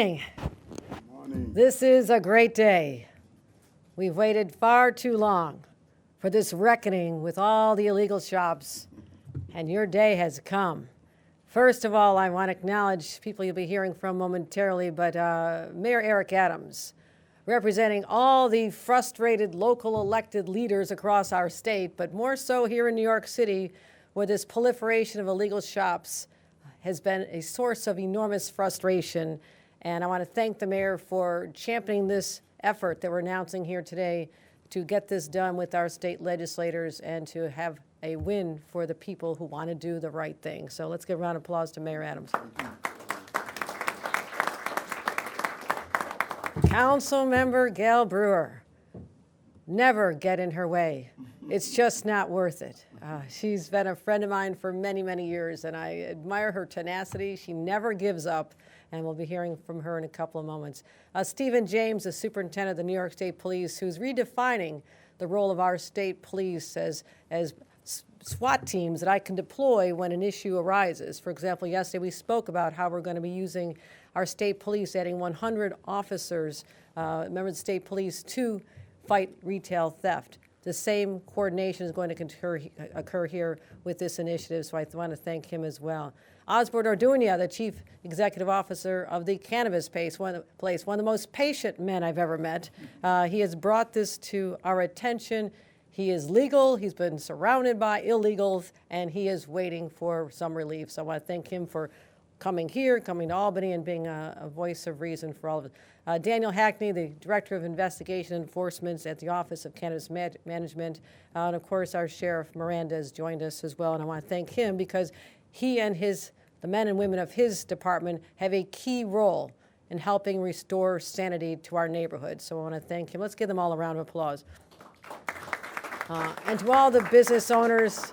Morning. This is a great day. We've waited far too long for this reckoning with all the illegal shops, and your day has come. First of all, I want to acknowledge people you'll be hearing from momentarily, but Mayor Eric Adams, representing all the frustrated local elected leaders across our state, but more so here in New York City, where this proliferation of illegal shops has been a source of enormous frustration. And I want to thank the mayor for championing this effort that we're announcing here today to get this done with our state legislators and to have a win for the people who want to do the right thing. So let's give a round of applause to Mayor Adams. Councilmember Gail Brewer, never get in her way. It's just not worth it. She's been a friend of mine for many, many years, and I admire her tenacity. She never gives up, and we'll be hearing from her in a couple of moments. Stephen James, the superintendent of the New York State Police, who's redefining the role of our state police as SWAT teams that I can deploy when an issue arises. For example, yesterday we spoke about how we're going to be using our state police, adding 100 officers, members of the state police, to fight retail theft. The same coordination is going to occur here with this initiative, so I want to thank him as well. Osbert Orduña, the Chief Executive Officer of the Cannabis Place, one of the most patient men I've ever met. He has brought this to our attention. He is legal, he's been surrounded by illegals, and he is waiting for some relief. So I want to thank him for coming here, coming to Albany, and being a voice of reason for all of it. Daniel Hackney, the Director of Investigation and Enforcement at the Office of Cannabis Management. And of course, our Sheriff Miranda has joined us as well, and I want to thank him because he and the men and women of his department have a key role in helping restore sanity to our neighborhood. So I want to thank him. Let's give them all a round of applause. And to all the business owners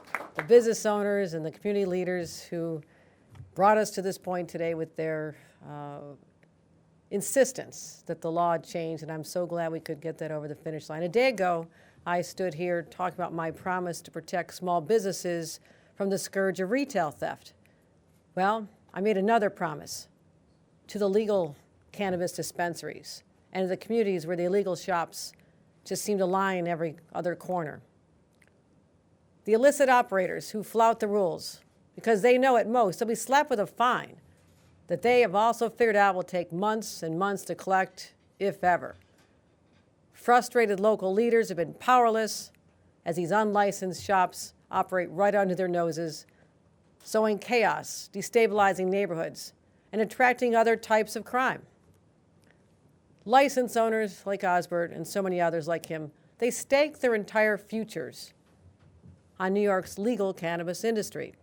and the community leaders who brought us to this point today with their insistence that the law change, and I'm so glad we could get that over the finish line. A day ago, I stood here talking about my promise to protect small businesses from the scourge of retail theft. Well, I made another promise to the legal cannabis dispensaries and to the communities where the illegal shops just seem to line every other corner. The illicit operators who flout the rules because they know at most they'll be slapped with a fine that they have also figured out will take months and months to collect, if ever. Frustrated local leaders have been powerless as these unlicensed shops operate right under their noses, sowing chaos, destabilizing neighborhoods, and attracting other types of crime. License owners like Osbert and so many others like him, they stake their entire futures on New York's legal cannabis industry.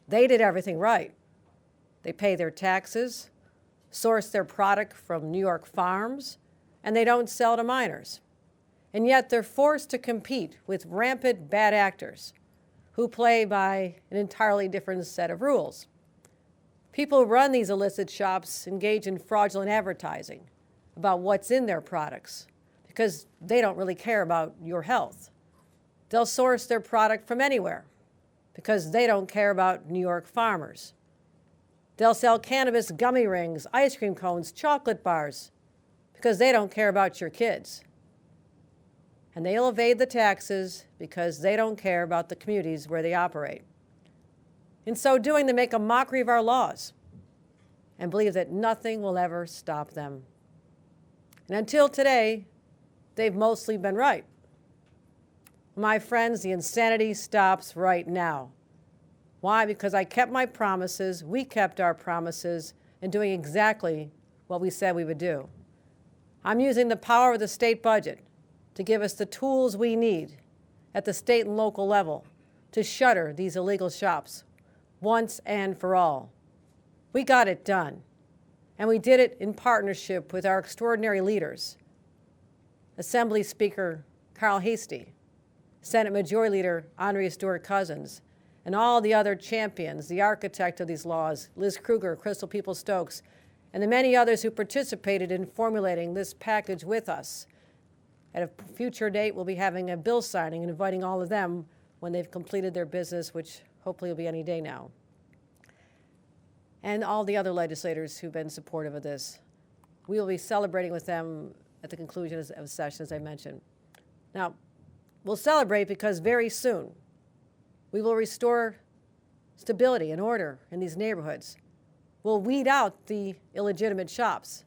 They did everything right. They pay their taxes, source their product from New York farms, and they don't sell to minors. And yet they're forced to compete with rampant bad actors who play by an entirely different set of rules. People who run these illicit shops engage in fraudulent advertising about what's in their products because they don't really care about your health. They'll source their product from anywhere because they don't care about New York farmers. They'll sell cannabis gummy rings, ice cream cones, chocolate bars because they don't care about your kids. And they'll evade the taxes because they don't care about the communities where they operate. In so doing, they make a mockery of our laws and believe that nothing will ever stop them. And until today, they've mostly been right. My friends, the insanity stops right now. Why? Because I kept my promises, we kept our promises, in doing exactly what we said we would do. I'm using the power of the state budget to give us the tools we need at the state and local level to shutter these illegal shops once and for all. We got it done, and we did it in partnership with our extraordinary leaders, Assembly Speaker Carl Heastie, Senate Majority Leader Andrea Stewart-Cousins, and all the other champions, the architect of these laws, Liz Kruger, Crystal Peoples-Stokes, and the many others who participated in formulating this package with us. At a future date, we'll be having a bill signing and inviting all of them when they've completed their business, which hopefully will be any day now. and all the other legislators who've been supportive of this. We will be celebrating with them at the conclusion of the session, as I mentioned. Now, we'll celebrate because very soon we will restore stability and order in these neighborhoods. We'll weed out the illegitimate shops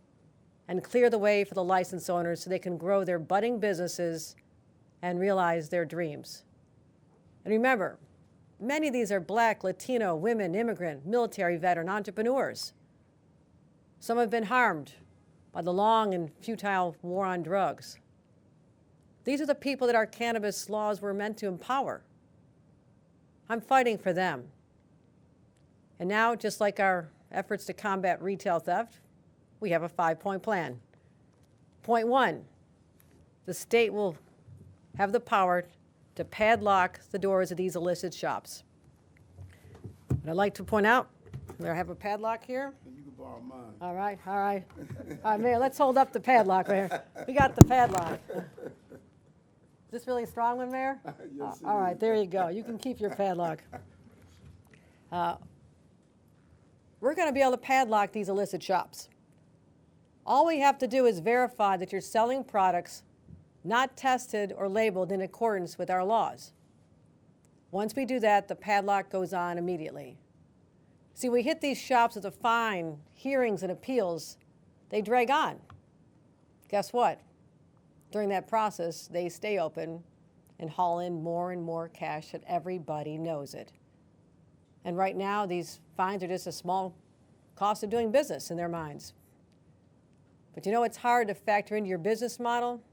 and clear the way for the license owners so they can grow their budding businesses and realize their dreams. And remember, many of these are Black, Latino, women, immigrant, military veteran entrepreneurs. Some have been harmed by the long and futile war on drugs. These are the people that our cannabis laws were meant to empower. I'm fighting for them. And now, just like our efforts to combat retail theft, we have a 5-point plan. Point 1, the state will have the power to padlock the doors of these illicit shops. And I'd like to point out, I have a padlock here. You can borrow mine. All right, all right. All right, Mayor, let's hold up the padlock right here. We got the padlock. Is this really a strong one, Mayor? Yes, it all right, is. there you go. You can keep your padlock. We're going to be able to padlock these illicit shops. All we have to do is verify that you're selling products not tested or labeled in accordance with our laws. Once we do that, the padlock goes on immediately. See, we hit these shops with a fine, hearings, and appeals. They drag on. Guess what? During that process, they stay open and haul in more and more cash, and everybody knows it. And right now, these fines are just a small cost of doing business in their minds. But you know it's hard to factor into your business model?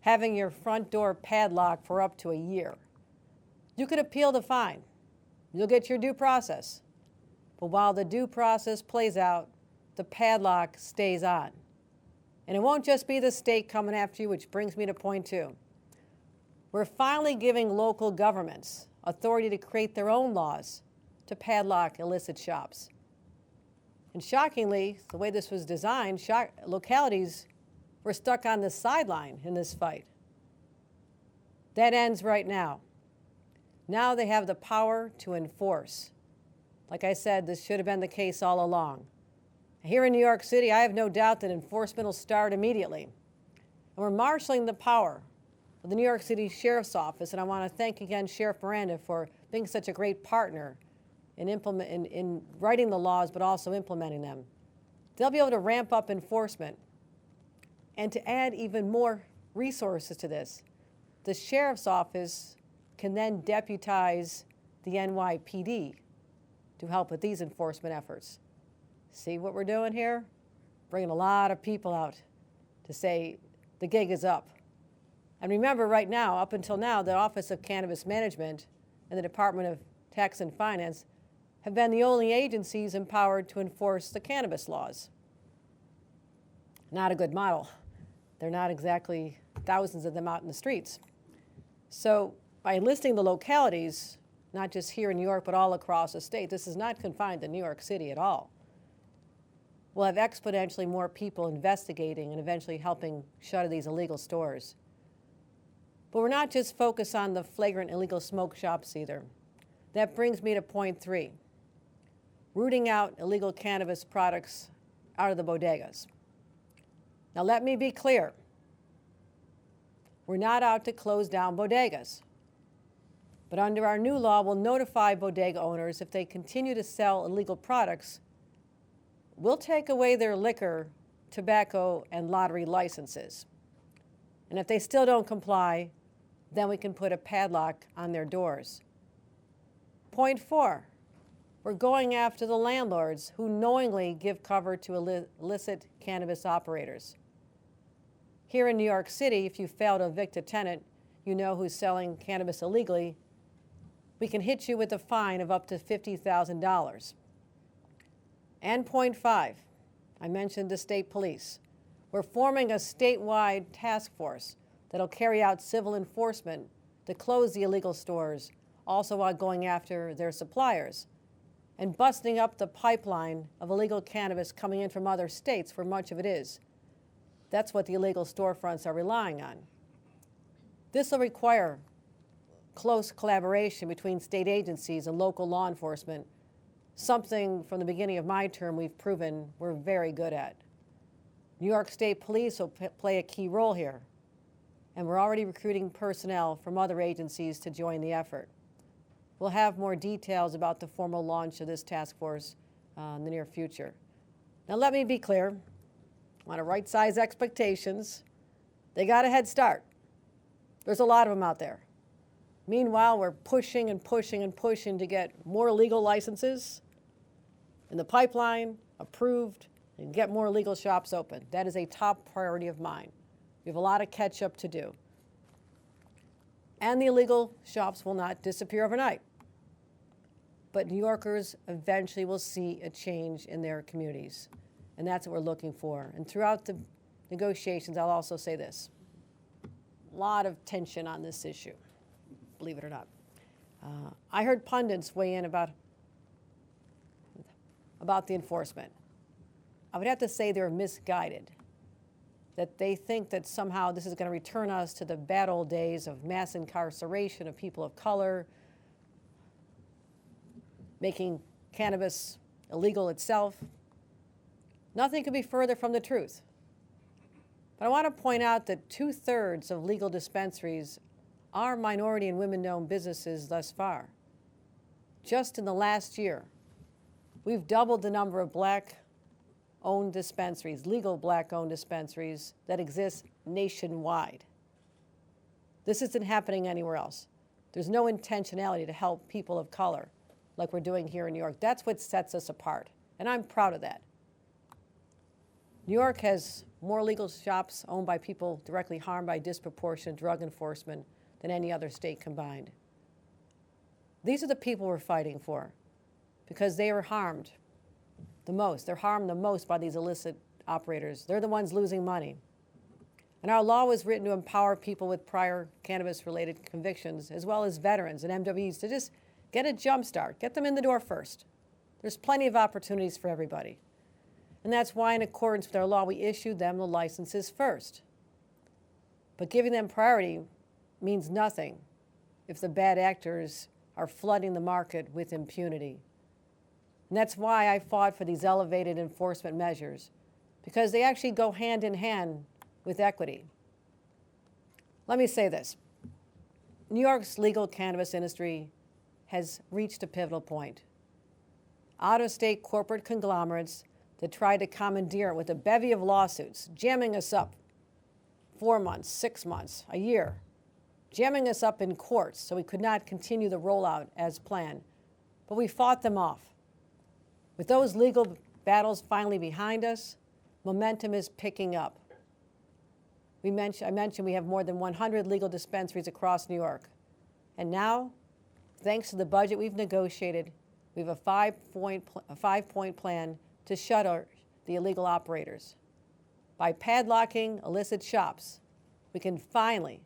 Having your front door padlocked for up to a year. You could appeal the fine. You'll get your due process. But while the due process plays out, the padlock stays on. And it won't just be the state coming after you, which brings me to point 2. We're finally giving local governments authority to create their own laws to padlock illicit shops. And shockingly, the way this was designed, localities were stuck on the sideline in this fight. That ends right now. Now they have the power to enforce. Like I said, this should have been the case all along. Here in New York City, I have no doubt that enforcement will start immediately. And we're marshaling the power of the New York City Sheriff's Office, and I want to thank again Sheriff Miranda for being such a great partner in writing the laws, but also implementing them. They'll be able to ramp up enforcement. And to add even more resources to this, the Sheriff's Office can then deputize the NYPD to help with these enforcement efforts. See what we're doing here? Bringing a lot of people out to say the gig is up. And remember, right now, up until now, the Office of Cannabis Management and the Department of Tax and Finance have been the only agencies empowered to enforce the cannabis laws. Not a good model. They're not exactly thousands of them out in the streets. So by enlisting the localities, not just here in New York, but all across the state, this is not confined to New York City at all. We'll have exponentially more people investigating and eventually helping shutter these illegal stores. But we're not just focused on the flagrant illegal smoke shops either. That brings me to point 3, rooting out illegal cannabis products out of the bodegas. Now let me be clear. We're not out to close down bodegas. But under our new law, we'll notify bodega owners if they continue to sell illegal products. We'll take away their liquor, tobacco, and lottery licenses. And if they still don't comply, then we can put a padlock on their doors. Point 4, we're going after the landlords who knowingly give cover to illicit cannabis operators. Here in New York City, if you fail to evict a tenant, you know who's selling cannabis illegally, we can hit you with a fine of up to $50,000. And point 5, I mentioned the state police. We're forming a statewide task force that'll carry out civil enforcement to close the illegal stores, also while going after their suppliers, and busting up the pipeline of illegal cannabis coming in from other states where much of it is. That's what the illegal storefronts are relying on. This will require close collaboration between state agencies and local law enforcement something from the beginning of my term we've proven we're very good at. New York State Police will play a key role here, and we're already recruiting personnel from other agencies to join the effort. We'll have more details about the formal launch of this task force in the near future. Now let me be clear, I want to right-size expectations. They got a head start. There's a lot of them out there. Meanwhile, we're pushing and pushing and pushing to get more legal licenses in the pipeline, approved, and get more legal shops open. That is a top priority of mine. We have a lot of catch up to do. And the illegal shops will not disappear overnight. But New Yorkers eventually will see a change in their communities. And that's what we're looking for. And throughout the negotiations, I'll also say this. A lot of tension on this issue, believe it or not. I heard pundits weigh in about the enforcement. I would have to say they're misguided, that they think that somehow this is going to return us to the bad old days of mass incarceration of people of color, making cannabis illegal itself. Nothing could be further from the truth. But I want to point out that 2/3 of legal dispensaries are minority and women-owned businesses thus far. Just in the last year, we've doubled the number of black-owned dispensaries, legal black-owned dispensaries that exist nationwide. This isn't happening anywhere else. There's no intentionality to help people of color like we're doing here in New York. That's what sets us apart, and I'm proud of that. New York has more legal shops owned by people directly harmed by disproportionate drug enforcement than any other state combined. These are the people we're fighting for because they are harmed the most. They're harmed the most by these illicit operators. They're the ones losing money. And our law was written to empower people with prior cannabis-related convictions, as well as veterans and MWs, to just get a jump start, get them in the door first. There's plenty of opportunities for everybody. And that's why, in accordance with our law, we issued them the licenses first. But giving them priority means nothing if the bad actors are flooding the market with impunity. And that's why I fought for these elevated enforcement measures, because they actually go hand in hand with equity. Let me say this. New York's legal cannabis industry has reached a pivotal point. Out-of-state corporate conglomerates that tried to commandeer it with a bevy of lawsuits, jamming us up 4 months, 6 months, a year, jamming us up in courts so we could not continue the rollout as planned. But we fought them off. With those legal battles finally behind us, momentum is picking up. I mentioned we have more than 100 legal dispensaries across New York. And now, thanks to the budget we've negotiated, we have a five-point plan to shutter the illegal operators. By padlocking illicit shops, we can finally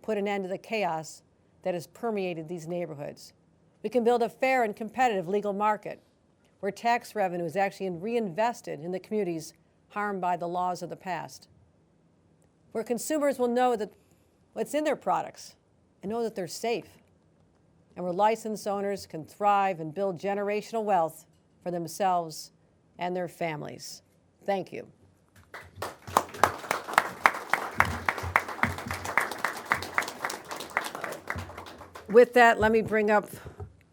put an end to the chaos that has permeated these neighborhoods. We can build a fair and competitive legal market where tax revenue is actually reinvested in the communities harmed by the laws of the past, where consumers will know that what's in their products and know that they're safe, and where licensed owners can thrive and build generational wealth for themselves and their families. Thank you. With that, let me bring up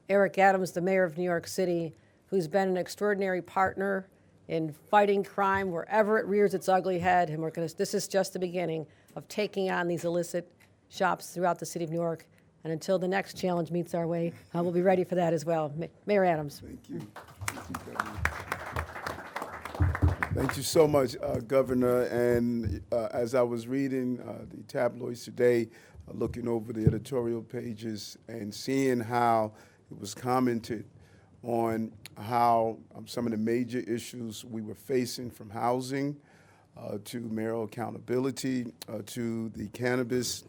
Eric Adams, the mayor of New York City, who's been an extraordinary partner in fighting crime wherever it rears its ugly head. And this is just the beginning of taking on these illicit shops throughout the city of New York. And until the next challenge meets our way, we'll be ready for that as well. Mayor Adams. Thank you. Thank you so much, Governor. And as I was reading the tabloids today, looking over the editorial pages and seeing how it was commented on how some of the major issues we were facing, from housing to mayoral accountability to the cannabis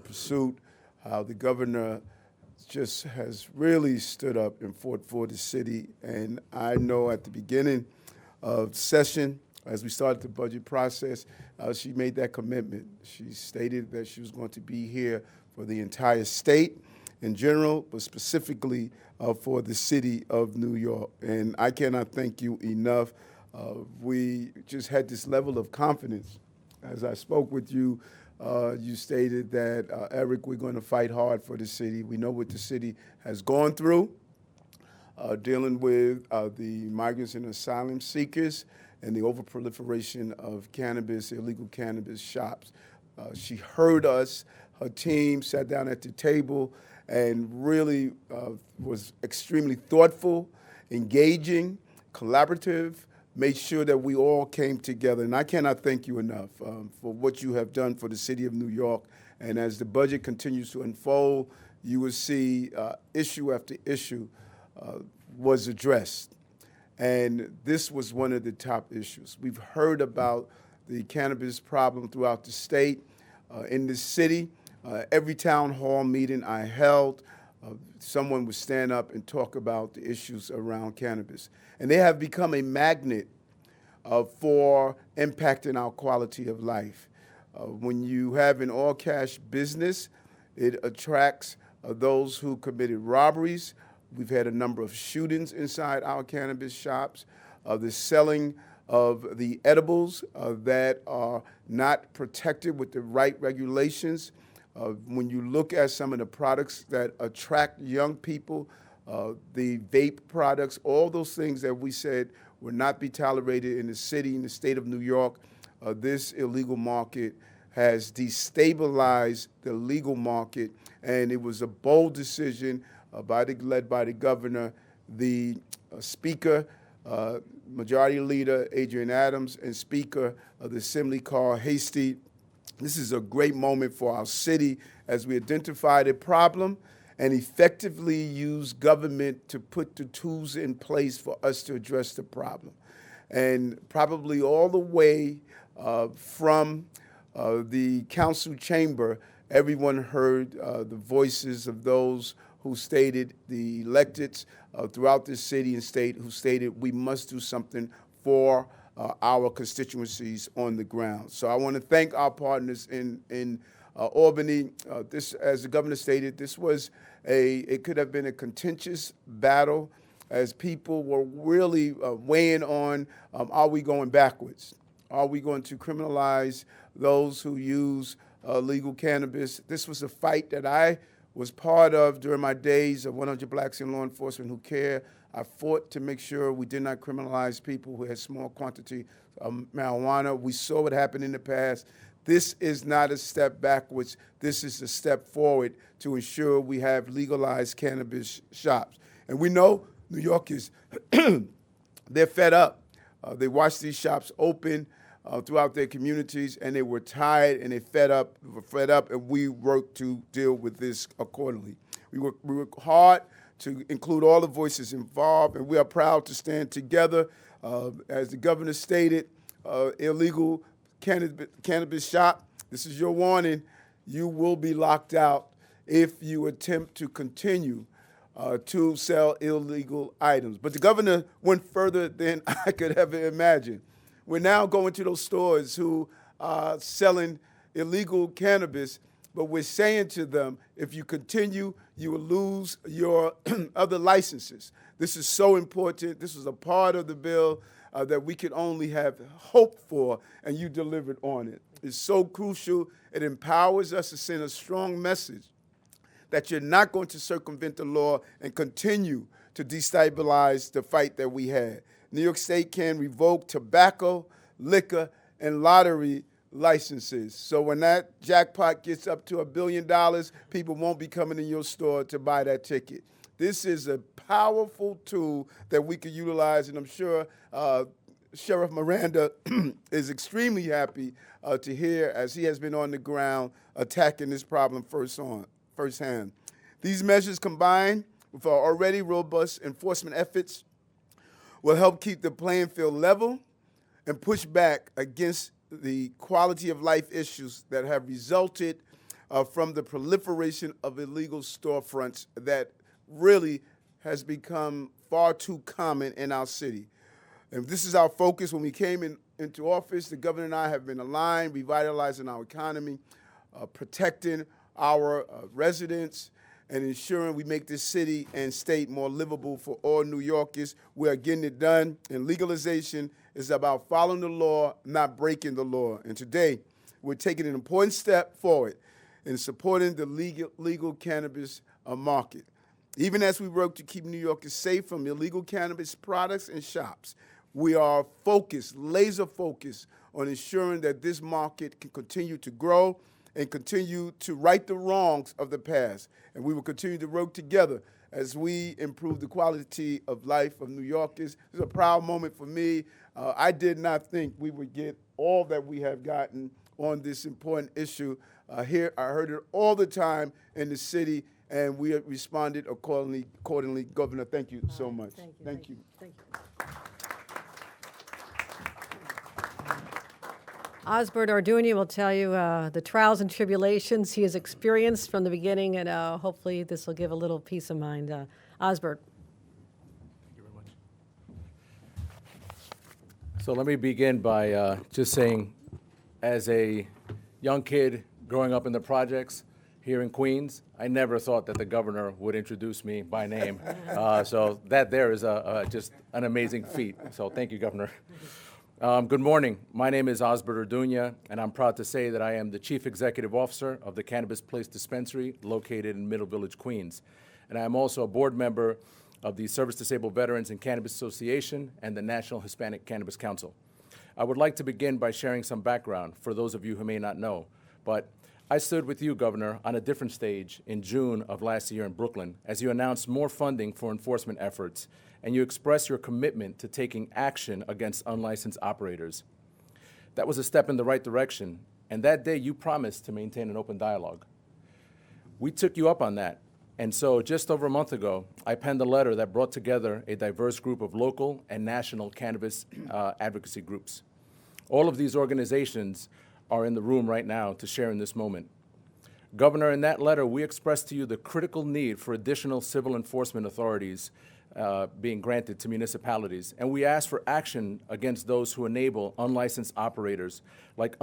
pursuit, how the governor just has really stood up and fought for the city. And I know at the beginning of session, as we started the budget process, she made that commitment. She stated that she was going to be here for the entire state, in general, but specifically for the city of New York. And I cannot thank you enough. We just had this level of confidence. As I spoke with you, you stated that, Eric, we're going to fight hard for the city. We know what the city has gone through, dealing with the migrants and asylum seekers and the overproliferation of cannabis, illegal cannabis shops. She heard us. Her team sat down at the table and really was extremely thoughtful, engaging, collaborative, made sure that we all came together. And I cannot thank you enough for what you have done for the city of New York. And as the budget continues to unfold, you will see issue after issue was addressed. And this was one of the top issues. We've heard about the cannabis problem throughout the state, in the city. Every town hall meeting I held, someone would stand up and talk about the issues around cannabis. And they have become a magnet for impacting our quality of life. When you have an all-cash business, it attracts those who committed robberies. We've had a number of shootings inside our cannabis shops. The selling of the edibles that are not protected with the right regulations. When you look at some of the products that attract young people, the vape products, all those things that we said would not be tolerated in the city, in the state of New York, this illegal market has destabilized the legal market, and it was a bold decision led by the governor, the speaker, Majority Leader Adrian Adams, and Speaker of the Assembly Carl Hastie. This is a great moment for our city as we identified a problem and effectively use government to put the tools in place for us to address the problem. And probably all the way from the council chamber, everyone heard the voices of those who stated, the electeds throughout this city and state who stated we must do something for our constituencies on the ground. So I want to thank our partners in Albany. This, as the governor stated, this was it could have been a contentious battle as people were really weighing on, are we going backwards? Are we going to criminalize those who use legal cannabis? This was a fight that I was part of during my days of 100 Blacks in Law Enforcement Who Care. I fought to make sure we did not criminalize people who had small quantity of marijuana. We saw what happened in the past. This is not a step backwards. This is a step forward to ensure we have legalized cannabis shops. And we know New Yorkers, they're fed up. They watched these shops open throughout their communities, and they were tired and they fed up, and we worked to deal with this accordingly. We worked hard to include all the voices involved, and we are proud to stand together. As the governor stated, illegal cannabis shop, this is your warning. You will be locked out if you attempt to continue to sell illegal items. But the governor went further than I could ever imagine. We're now going to those stores who are selling illegal cannabis, but we're saying to them, if you continue, you will lose your other licenses. This is so important. This was a part of the bill that we could only have hope for, and you delivered on it. It's so crucial. It empowers us to send a strong message that you're not going to circumvent the law and continue to destabilize the fight that we had. New York State can revoke tobacco, liquor, and lottery licenses. So when that jackpot gets up to $1 billion, people won't be coming in your store to buy that ticket. This is a powerful tool that we could utilize, and I'm sure Sheriff Miranda is extremely happy to hear, as he has been on the ground attacking this problem firsthand. These measures, combined with our already robust enforcement efforts, will help keep the playing field level and push back against the quality of life issues that have resulted from the proliferation of illegal storefronts that really has become far too common in our city. And this is our focus. When we came into office, the governor and I have been aligned, revitalizing our economy, protecting our residents, and ensuring we make this city and state more livable for all New Yorkers. We are getting it done, and legalization is about following the law, not breaking the law. And today, we're taking an important step forward in supporting the legal cannabis market. Even as we work to keep New Yorkers safe from illegal cannabis products and shops, we are focused, laser focused, on ensuring that this market can continue to grow and continue to right the wrongs of the past. And we will continue to work together as we improve the quality of life of New Yorkers. It's a proud moment for me. I did not think we would get all that we have gotten on this important issue. I heard it all the time in the city, and we have responded accordingly. Governor, thank you so much. Thank you. Osbert Orduña will tell you the trials and tribulations he has experienced from the beginning, and hopefully this will give a little peace of mind. Osbert. Thank you very much. So let me begin by just saying, as a young kid growing up in the projects here in Queens, I never thought that the governor would introduce me by name. So that there is just an amazing feat. So thank you, Governor. Good morning. My name is Osbert Orduña, and I'm proud to say that I am the Chief Executive Officer of the Cannabis Place Dispensary located in Middle Village, Queens. And I am also a board member of the Service Disabled Veterans and Cannabis Association and the National Hispanic Cannabis Council. I would like to begin by sharing some background for those of you who may not know, but I stood with you, Governor, on a different stage in June of last year in Brooklyn as you announced more funding for enforcement efforts, and you expressed your commitment to taking action against unlicensed operators. That was a step in the right direction, and that day you promised to maintain an open dialogue. We took you up on that, and so just over a month ago, I penned a letter that brought together a diverse group of local and national cannabis advocacy groups. All of these organizations are in the room right now to share in this moment. Governor, in that letter, we expressed to you the critical need for additional civil enforcement authorities being granted to municipalities, and we asked for action against those who enable unlicensed operators, like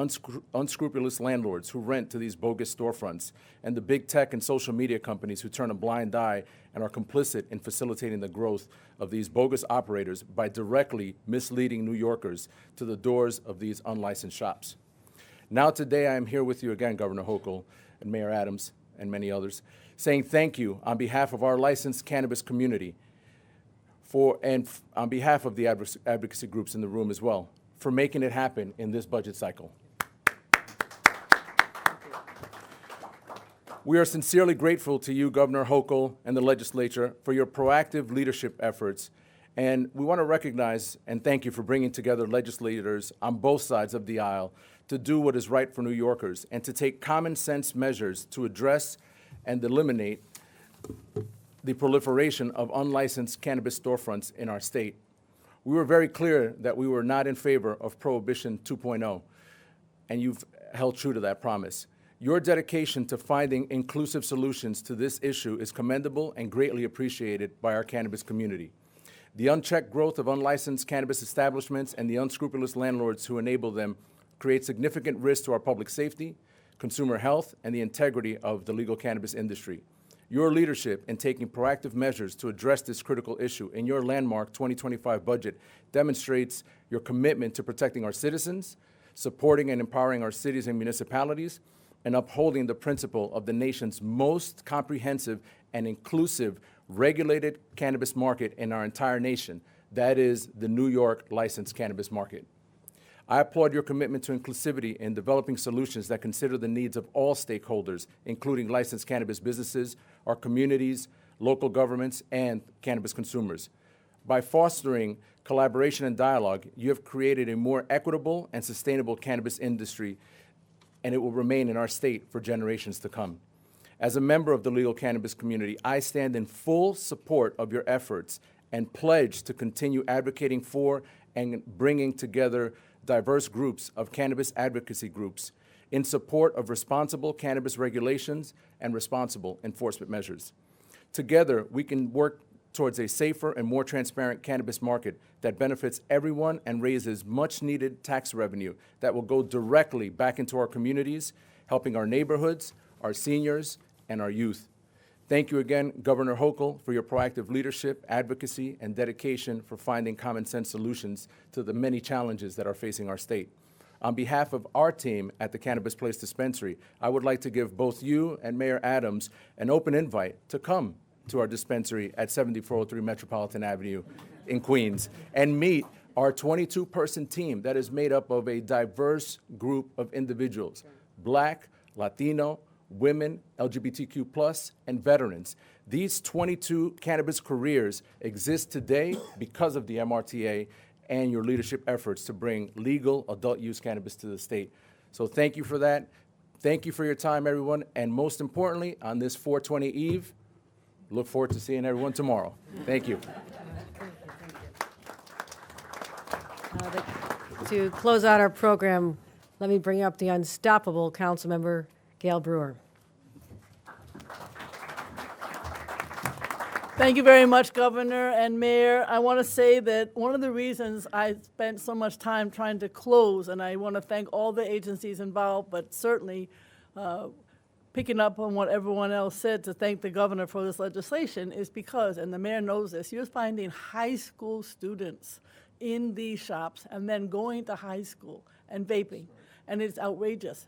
unscrupulous landlords who rent to these bogus storefronts, and the big tech and social media companies who turn a blind eye and are complicit in facilitating the growth of these bogus operators by directly misleading New Yorkers to the doors of these unlicensed shops. Now today I am here with you again, Governor Hochul and Mayor Adams and many others, saying thank you on behalf of our licensed cannabis community and on behalf of the advocacy groups in the room as well, for making it happen in this budget cycle. We are sincerely grateful to you, Governor Hochul, and the legislature for your proactive leadership efforts, and we want to recognize and thank you for bringing together legislators on both sides of the aisle to do what is right for New Yorkers and to take common sense measures to address and eliminate the proliferation of unlicensed cannabis storefronts in our state. We were very clear that we were not in favor of Prohibition 2.0, and you've held true to that promise. Your dedication to finding inclusive solutions to this issue is commendable and greatly appreciated by our cannabis community. The unchecked growth of unlicensed cannabis establishments and the unscrupulous landlords who enable them create significant risk to our public safety, consumer health, and the integrity of the legal cannabis industry. Your leadership in taking proactive measures to address this critical issue in your landmark 2025 budget demonstrates your commitment to protecting our citizens, supporting and empowering our cities and municipalities, and upholding the principle of the nation's most comprehensive and inclusive regulated cannabis market in our entire nation. That is the New York licensed cannabis market. I applaud your commitment to inclusivity in developing solutions that consider the needs of all stakeholders, including licensed cannabis businesses, our communities, local governments, and cannabis consumers. By fostering collaboration and dialogue, you have created a more equitable and sustainable cannabis industry, and it will remain in our state for generations to come. As a member of the legal cannabis community, I stand in full support of your efforts and pledge to continue advocating for and bringing together diverse groups of cannabis advocacy groups in support of responsible cannabis regulations and responsible enforcement measures. Together, we can work towards a safer and more transparent cannabis market that benefits everyone and raises much-needed tax revenue that will go directly back into our communities, helping our neighborhoods, our seniors, and our youth. Thank you again, Governor Hochul, for your proactive leadership, advocacy, and dedication for finding common sense solutions to the many challenges that are facing our state. On behalf of our team at the Cannabis Place Dispensary, I would like to give both you and Mayor Adams an open invite to come to our dispensary at 7403 Metropolitan Avenue in Queens and meet our 22-person team that is made up of a diverse group of individuals, Black, Latino, women, LGBTQ+, and veterans. These 22 cannabis careers exist today because of the MRTA and your leadership efforts to bring legal adult use cannabis to the state. So thank you for that. Thank you for your time, everyone. And most importantly, on this 420 Eve, look forward to seeing everyone tomorrow. Thank you. To close out our program, let me bring up the unstoppable Councilmember Gail Brewer. Thank you very much, Governor and Mayor. I want to say that one of the reasons I spent so much time trying to close, and I want to thank all the agencies involved, but certainly picking up on what everyone else said to thank the governor for this legislation, is because, and the mayor knows this, you're finding high school students in these shops and then going to high school and vaping, and it's outrageous.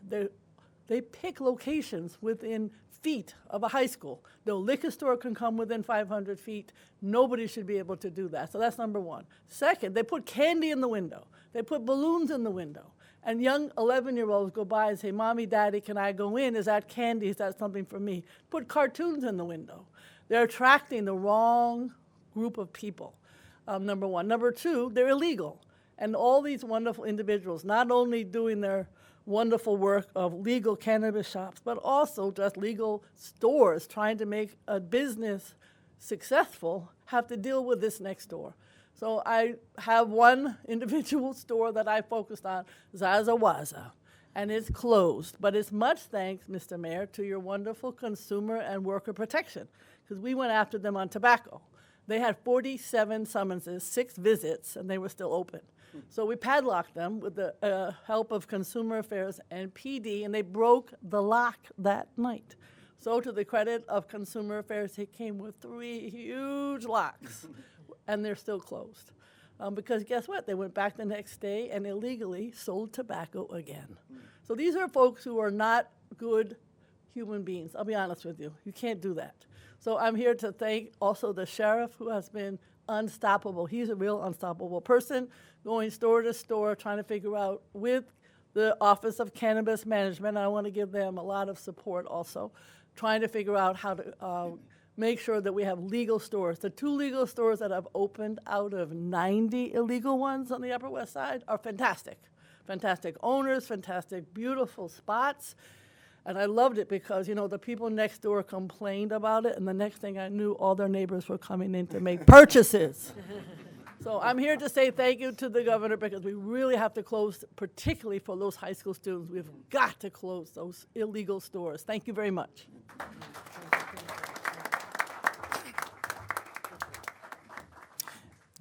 They pick locations within feet of a high school. No liquor store can come within 500 feet. Nobody should be able to do that. So that's number one. Second, they put candy in the window. They put balloons in the window. And young 11-year-olds go by and say, Mommy, Daddy, can I go in? Is that candy? Is that something for me? Put cartoons in the window. They're attracting the wrong group of people, number one. Number two, they're illegal. And all these wonderful individuals, not only doing their wonderful work of legal cannabis shops, but also just legal stores trying to make a business successful, have to deal with this next door. So I have one individual store that I focused on, Zazawaza, and it's closed. But it's much thanks, Mr. Mayor, to your wonderful consumer and worker protection, because we went after them on tobacco. They had 47 summonses, 6 visits, and they were still open. So we padlocked them with the help of Consumer Affairs and PD, and they broke the lock that night. So to the credit of Consumer Affairs, they came with 3 huge locks, and they're still closed. Because guess what? They went back the next day and illegally sold tobacco again. So these are folks who are not good human beings. I'll be honest with you. You can't do that. So I'm here to thank also the sheriff, who has been unstoppable. He's a real unstoppable person, going store to store, trying to figure out with the Office of Cannabis Management, I want to give them a lot of support also, trying to figure out how to make sure that we have legal stores. The 2 legal stores that have opened out of 90 illegal ones on the Upper West Side are fantastic. Fantastic owners, fantastic, beautiful spots. And I loved it because, you know, the people next door complained about it, and the next thing I knew, all their neighbors were coming in to make purchases. So I'm here to say thank you to the governor, because we really have to close, particularly for those high school students. We've got to close those illegal stores. Thank you very much.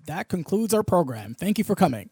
That concludes our program. Thank you for coming.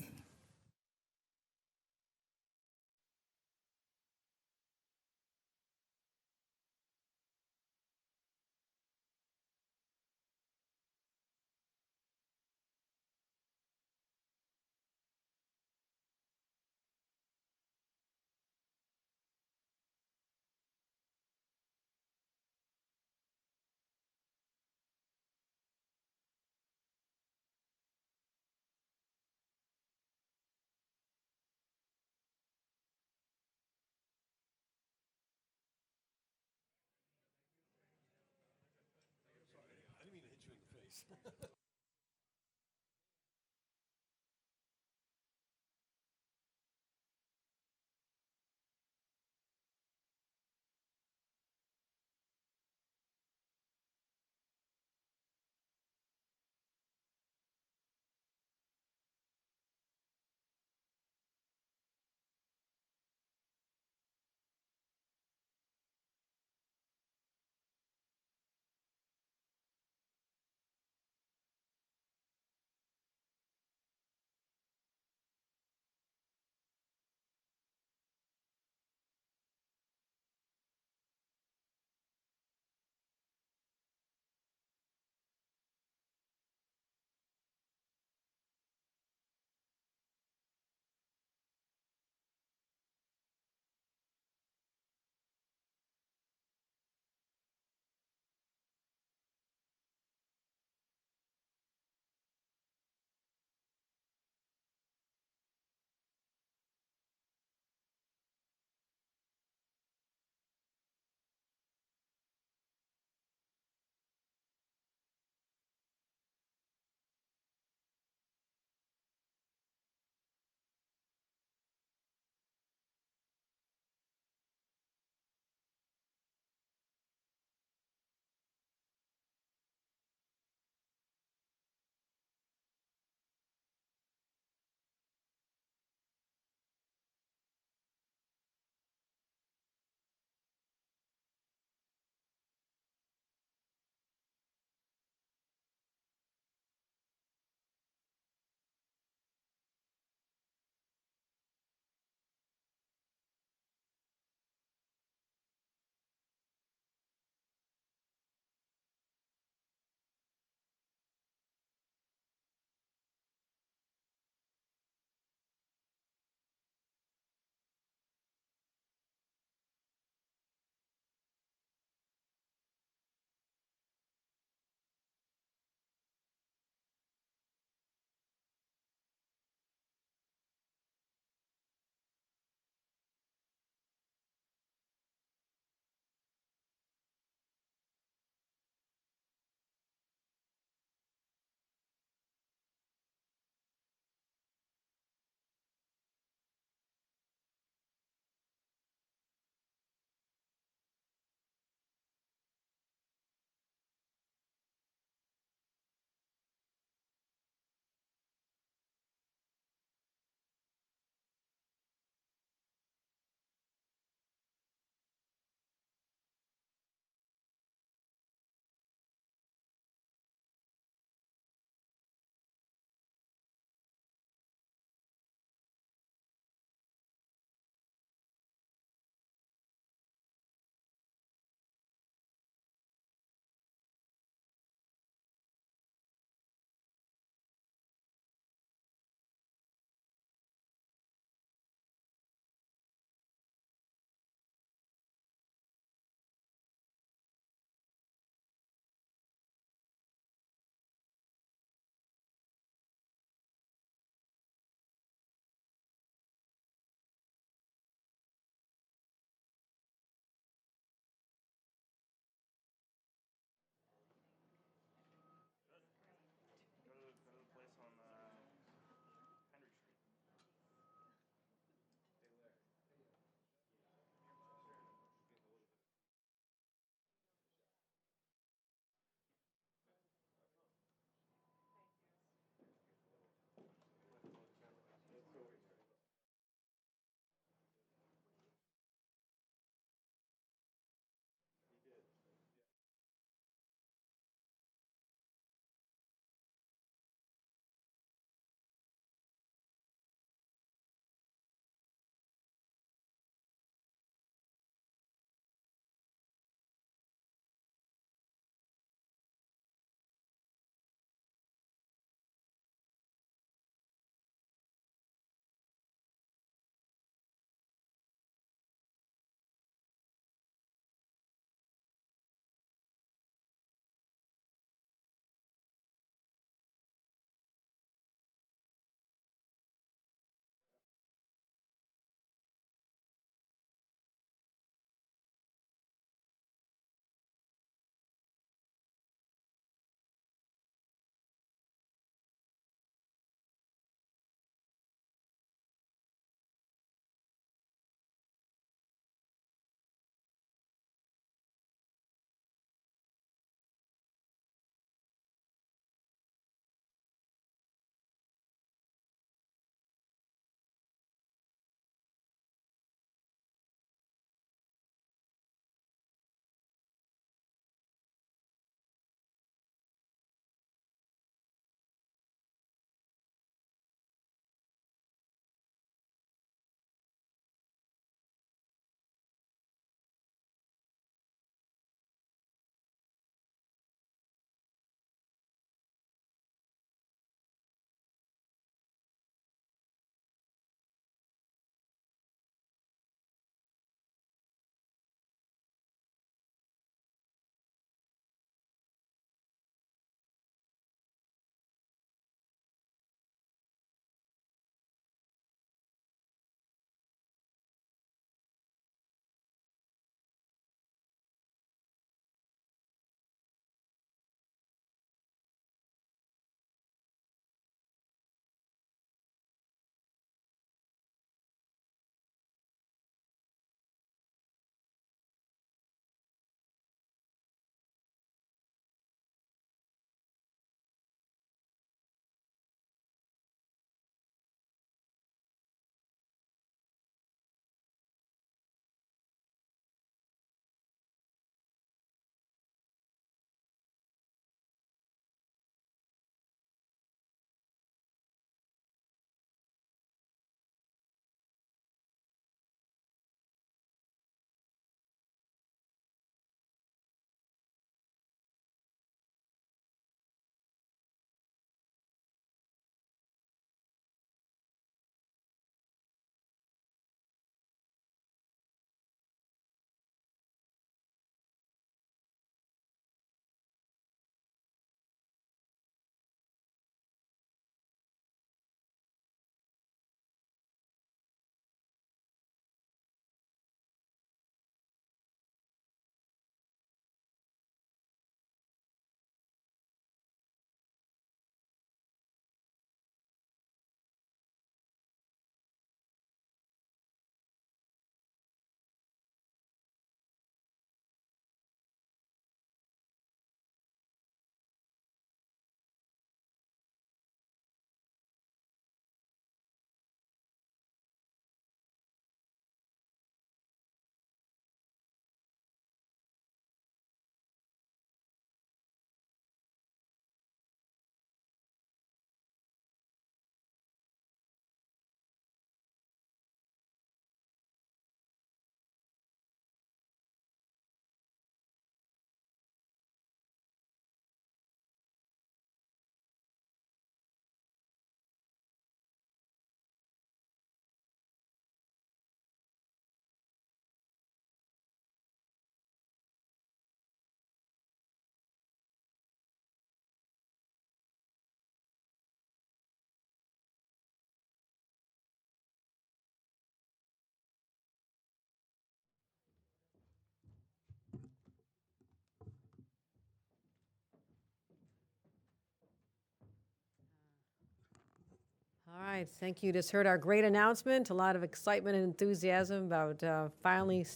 right, thank you. Just heard our great announcement, a lot of excitement and enthusiasm about finally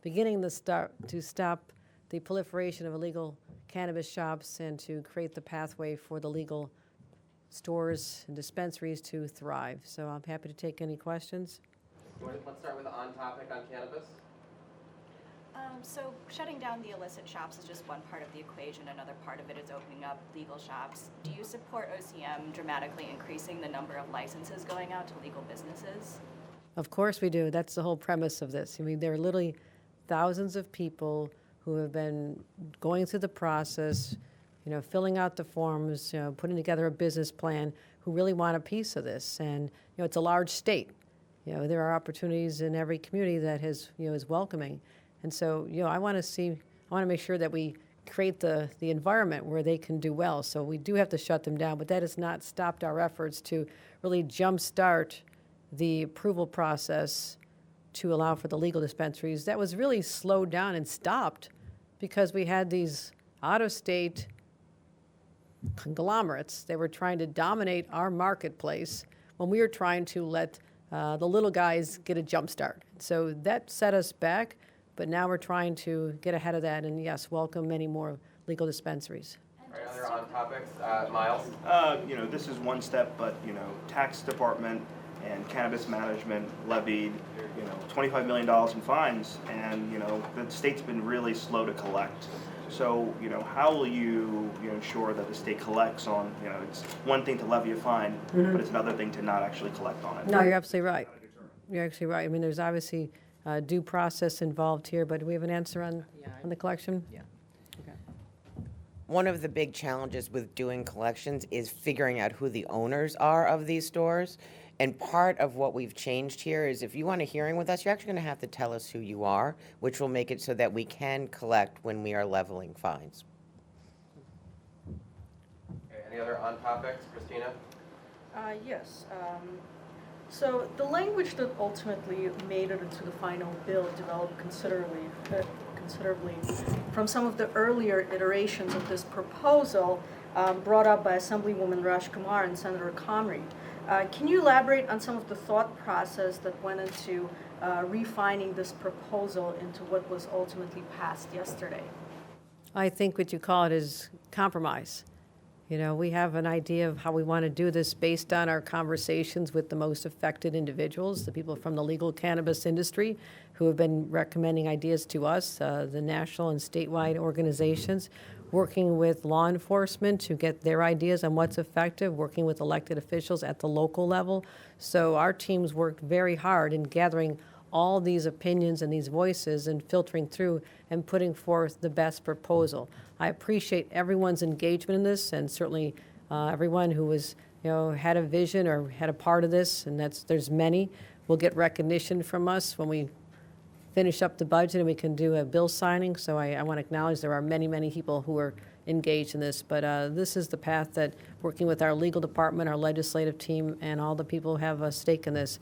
beginning to stop the proliferation of illegal cannabis shops and to create the pathway for the legal stores and dispensaries to thrive. So I'm happy to take any questions. Let's start with the on topic on cannabis. So shutting down the illicit shops is just one part of the equation. Another part of it is opening up legal shops. Do you support OCM dramatically increasing the number of licenses going out to legal businesses? Of course we do. That's the whole premise of this. I mean, there are literally thousands of people who have been going through the process, filling out the forms, putting together a business plan, who really want a piece of this. And, it's a large state. There are opportunities in every community that is welcoming. And so, I want to make sure that we create the environment where they can do well. So we do have to shut them down, but that has not stopped our efforts to really jumpstart the approval process to allow for the legal dispensaries. That was really slowed down and stopped because we had these out-of-state conglomerates. They were trying to dominate our marketplace when we were trying to let the little guys get a jump start. So that set us back, but now we're trying to get ahead of that and, yes, welcome many more legal dispensaries. All right, other on topics, Miles? This is one step, but, tax department and cannabis management levied, $25 million in fines, and, the state's been really slow to collect. So, how will you, ensure that the state collects on, it's one thing to levy a fine, but it's another thing to not actually collect on it. No, you're absolutely right. You're actually right. I mean, there's obviously due process involved here, but do we have an answer on the collection? Yeah. Okay. One of the big challenges with doing collections is figuring out who the owners are of these stores. And part of what we've changed here is if you want a hearing with us, you're actually going to have to tell us who you are, which will make it so that we can collect when we are leveling fines. Okay, any other on topics, Christina? Yes. So the language that ultimately made it into the final bill developed considerably from some of the earlier iterations of this proposal brought up by Assemblywoman Raj Kumar and Senator Comrie. Can you elaborate on some of the thought process that went into refining this proposal into what was ultimately passed yesterday? I think what you call it is compromise. We have an idea of how we want to do this based on our conversations with the most affected individuals, the people from the legal cannabis industry who have been recommending ideas to us, the national and statewide organizations, working with law enforcement to get their ideas on what's effective, working with elected officials at the local level. So our teams worked very hard in gathering all these opinions and these voices and filtering through and putting forth the best proposal. I appreciate everyone's engagement in this, and certainly everyone who was, had a vision or had a part of this, and there's many, will get recognition from us when we finish up the budget and we can do a bill signing. So I want to acknowledge there are many, many people who are engaged in this, but this is the path that, working with our legal department, our legislative team, and all the people who have a stake in this,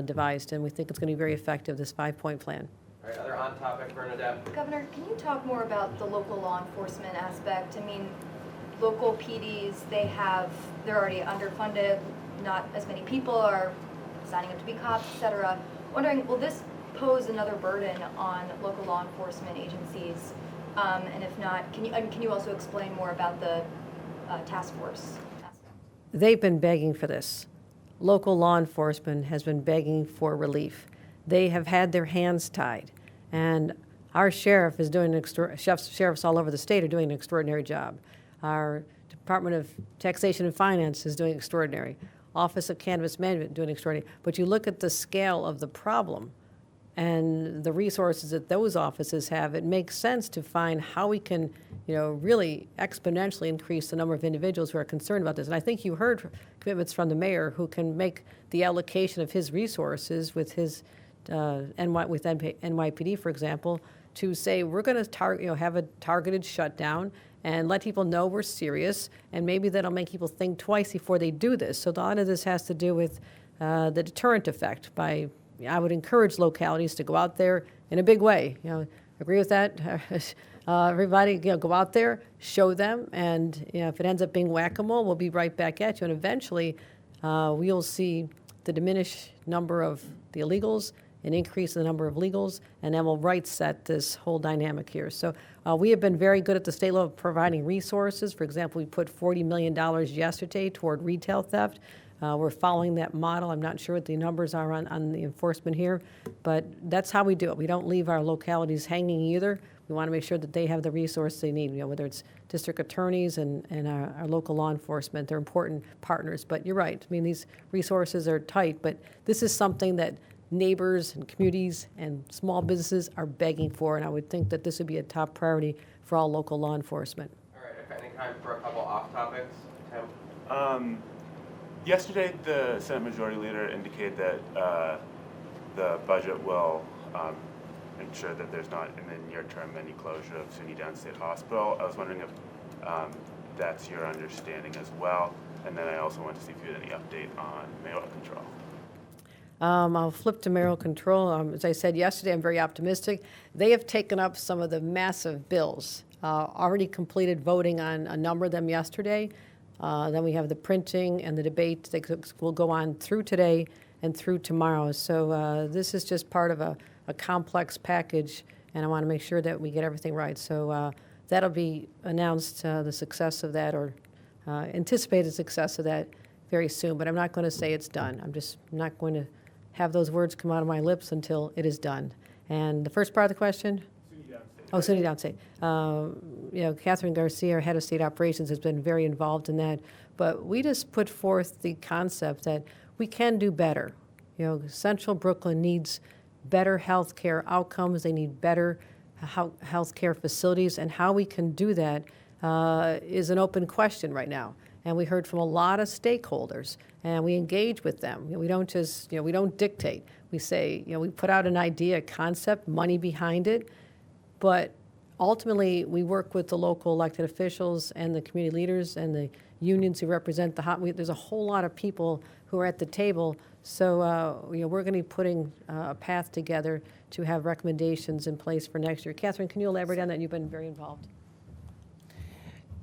devised, and we think it's going to be very effective, this 5-point plan. All right, other on topic, Bernadette? Governor, can you talk more about the local law enforcement aspect? I mean, local PDs, they're already underfunded, not as many people are signing up to be cops, et cetera. Wondering, will this pose another burden on local law enforcement agencies? And if not, can you also explain more about the task force aspect? They've been begging for this. Local law enforcement has been begging for relief. They have had their hands tied, and our sheriff is doing sheriffs all over the state are doing an extraordinary job. Our Department of Taxation and Finance is doing extraordinary. Office of Cannabis Management doing extraordinary. But you look at the scale of the problem and the resources that those offices have, it makes sense to find how we can, really exponentially increase the number of individuals who are concerned about this. And I think you heard commitments from the mayor who can make the allocation of his resources with his with NYPD, for example, to say we're going to have a targeted shutdown and let people know we're serious, and maybe that'll make people think twice before they do this. So a lot of this has to do with the deterrent effect. I would encourage localities to go out there in a big way. Agree with that? Everybody, go out there, show them, and if it ends up being whack-a-mole, we'll be right back at you. And eventually, we'll see the diminished number of the illegals, an increase in the number of legals, and then we'll right set this whole dynamic here. So we have been very good at the state level providing resources. For example, we put $40 million yesterday toward retail theft. We're following that model. I'm not sure what the numbers are on the enforcement here, but that's how we do it. We don't leave our localities hanging either. We want to make sure that they have the resources they need, whether it's district attorneys and our local law enforcement. They're important partners. But you're right. I mean, these resources are tight, but this is something that neighbors and communities and small businesses are begging for, and I would think that this would be a top priority for all local law enforcement. All right, any time for a couple off topics? Tim? Yesterday, the Senate Majority Leader indicated that the budget will ensure that there's not, in the near term, any closure of SUNY Downstate Hospital. I was wondering if that's your understanding as well. And then I also want to see if you had any update on mayoral control. I'll flip to mayoral control. As I said yesterday, I'm very optimistic. They have taken up some of the massive bills, already completed voting on a number of them yesterday. Then we have the printing and the debate that will go on through today and through tomorrow. So this is just part of a complex package, and I want to make sure that we get everything right. So that'll be announced, the success of that, or anticipated success of that very soon. But I'm not going to say it's done. I'm just not going to have those words come out of my lips until it is done. And the first part of the question? SUNY Downstate. Catherine Garcia, our head of state operations, has been very involved in that. But we just put forth the concept that we can do better. Central Brooklyn needs better health care outcomes. They need better health care facilities. And how we can do that is an open question right now. And we heard from a lot of stakeholders, and we engage with them. We don't just, we don't dictate. We say, we put out an idea, a concept, money behind it. But ultimately, we work with the local elected officials and the community leaders and the unions who represent there's a whole lot of people who are at the table. So we're going to be putting a path together to have recommendations in place for next year. Catherine, can you elaborate on that? You've been very involved.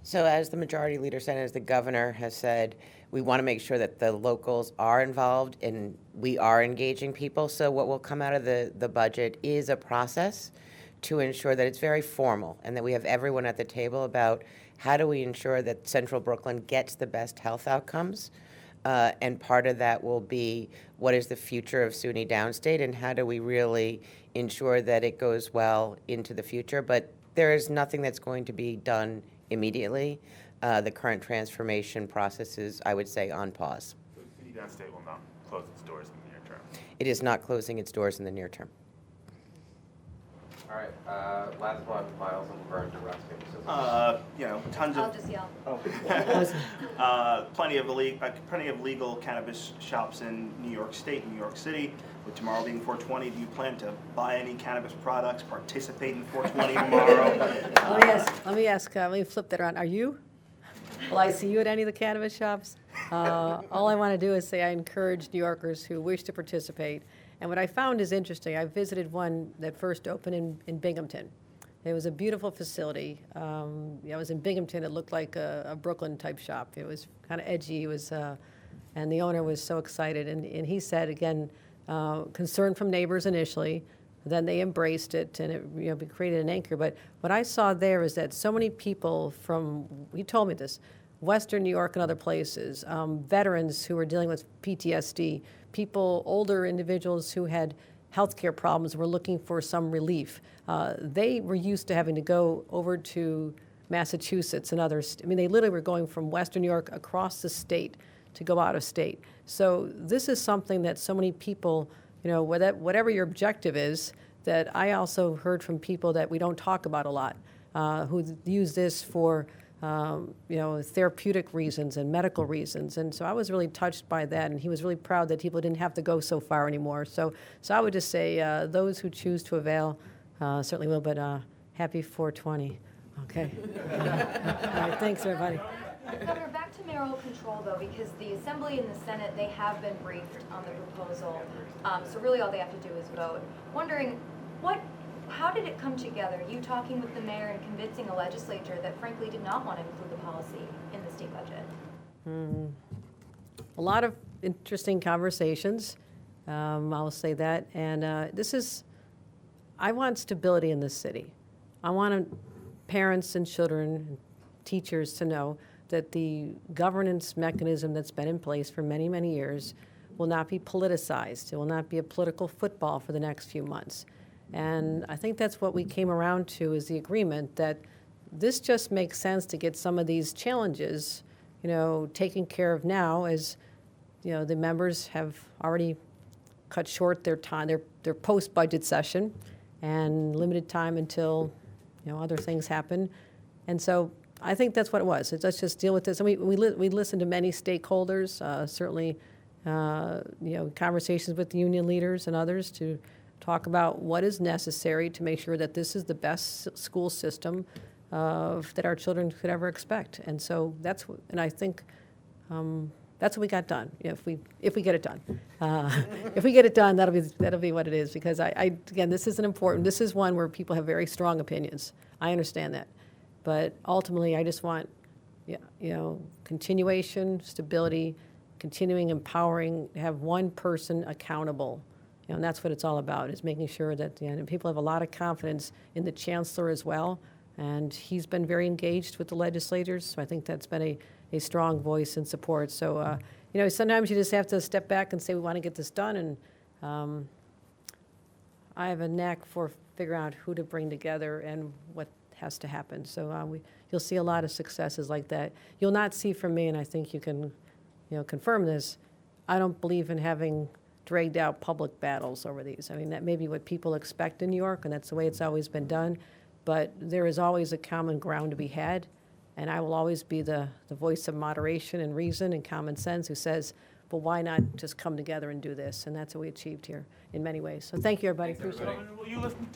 So as the Majority Leader said, as the governor has said, we want to make sure that the locals are involved and we are engaging people. So what will come out of the budget is a process to ensure that it's very formal and that we have everyone at the table about how do we ensure that Central Brooklyn gets the best health outcomes. And part of that will be what is the future of SUNY Downstate and how do we really ensure that it goes well into the future. But there is nothing that's going to be done immediately. The current transformation process is, I would say, on pause. So SUNY Downstate will not close its doors in the near term. It is not closing its doors in the near term. All right, last one, Miles and Vern to rescue. Tons I'll of just yell. plenty of legal cannabis shops in New York State, New York City. With tomorrow being 420, do you plan to buy any cannabis products, participate in 420 tomorrow? Let me flip that around. Are you? Will I see you at any of the cannabis shops? All I want to do is say I encourage New Yorkers who wish to participate. And what I found is interesting. I visited one that first opened in Binghamton. It was a beautiful facility. I was in Binghamton. It looked like a Brooklyn-type shop. It was kind of edgy. It was, and the owner was so excited. And he said, again, concern from neighbors initially. Then they embraced it, and it created an anchor. But what I saw there is that so many people from, he told me this, Western New York and other places, veterans who were dealing with PTSD, people, older individuals who had healthcare problems were looking for some relief. They were used to having to go over to Massachusetts and others. I mean, they literally were going from Western New York across the state to go out of state. So this is something that so many people, whatever your objective is, that I also heard from people that we don't talk about a lot, who use this for therapeutic reasons and medical reasons. And so I was really touched by that, and he was really proud that people didn't have to go so far anymore. So I would just say those who choose to avail certainly will, but happy 420. Okay. All right, thanks, everybody. Governor, back to mayoral control, though, because the Assembly and the Senate, they have been briefed on the proposal. So really all they have to do is vote. Wondering, how did it come together? You talking with the mayor and convincing a legislature that frankly did not want to include the policy in the state budget? A lot of interesting conversations. I'll say that. And I want stability in this city. I want parents and children and teachers to know that the governance mechanism that's been in place for many, many years will not be politicized. It will not be a political football for the next few months. And I think that's what we came around to, is the agreement that this just makes sense to get some of these challenges, taken care of now, as, the members have already cut short their time, their post-budget session, and limited time until, other things happen. And so I think that's what it was. Let's just deal with this. And we listened to many stakeholders, certainly, conversations with the union leaders and others to talk about what is necessary to make sure that this is the best school system that our children could ever expect. And so and I think that's what we got done. If we get it done, if we get it done, that'll be what it is. Because again, this is this is one where people have very strong opinions. I understand that, but ultimately, I just want, continuation, stability, continuing empowering, have one person accountable. And that's what it's all about, is making sure that people have a lot of confidence in the chancellor as well. And he's been very engaged with the legislators, so I think that's been a strong voice and support. So, sometimes you just have to step back and say, we want to get this done. And I have a knack for figuring out who to bring together and what has to happen. So you'll see a lot of successes like that. You'll not see from me, and I think you can confirm this, I don't believe in having dragged out public battles over these. I mean, that may be what people expect in New York, and that's the way it's always been done. But there is always a common ground to be had, and I will always be the voice of moderation and reason and common sense who says, but why not just come together and do this? And that's what we achieved here in many ways. So thank you, everybody. Appreciate it. Will you listen to